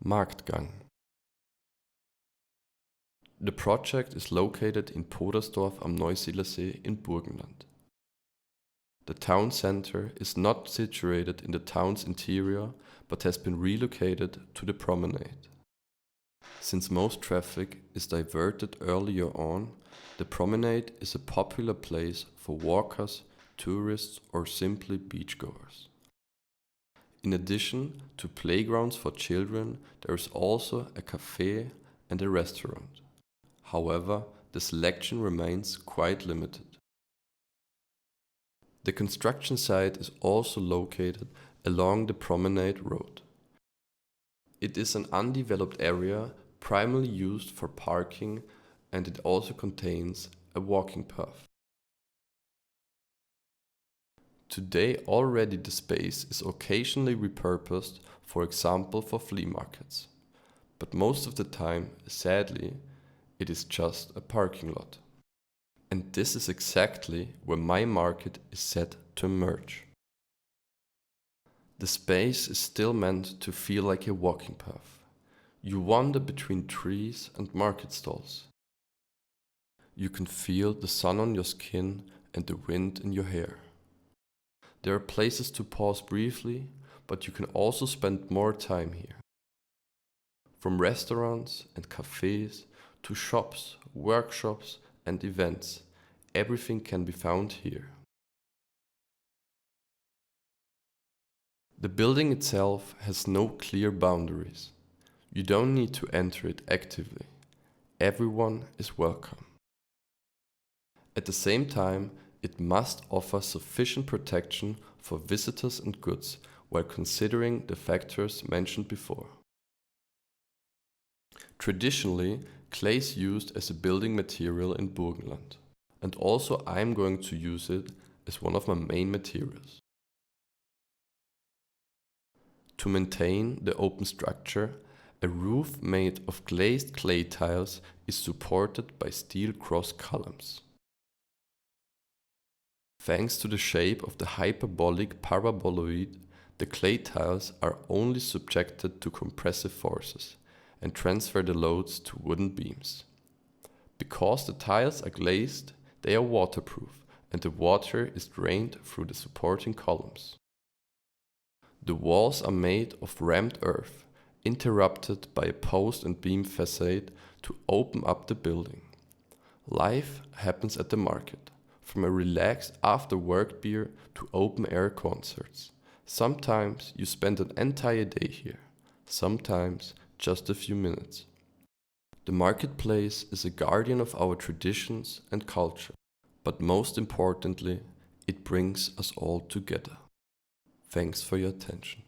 Marktgang. The project is located in Podersdorf am Neusiedler See in Burgenland. The town center is not situated in the town's interior, but has been relocated to the promenade. Since most traffic is diverted earlier on, the promenade is a popular place for walkers, tourists, or simply beachgoers. In addition to playgrounds for children, there is also a cafe and a restaurant. However, the selection remains quite limited. The construction site is also located along the promenade road. It is an undeveloped area primarily used for parking, and it also contains a walking path. Today already the space is occasionally repurposed, for example for flea markets. But most of the time, sadly, it is just a parking lot. And this is exactly where my market is set to emerge. The space is still meant to feel like a walking path. You wander between trees and market stalls. You can feel the sun on your skin and the wind in your hair. There are places to pause briefly, but you can also spend more time here. From restaurants and cafes to shops, workshops and events, everything can be found here. The building itself has no clear boundaries. You don't need to enter it actively. Everyone is welcome. At the same time, it must offer sufficient protection for visitors and goods while considering the factors mentioned before. Traditionally, clay is used as a building material in Burgenland, and also I'm going to use it as one of my main materials. To maintain the open structure, a roof made of glazed clay tiles is supported by steel cross columns. Thanks to the shape of the hyperbolic paraboloid, the clay tiles are only subjected to compressive forces and transfer the loads to wooden beams. Because the tiles are glazed, they are waterproof and the water is drained through the supporting columns. The walls are made of rammed earth, interrupted by a post and beam facade to open up the building. Life happens at the market. From a relaxed after-work beer to open-air concerts. Sometimes you spend an entire day here, sometimes just a few minutes. The marketplace is a guardian of our traditions and culture, but most importantly, it brings us all together. Thanks for your attention.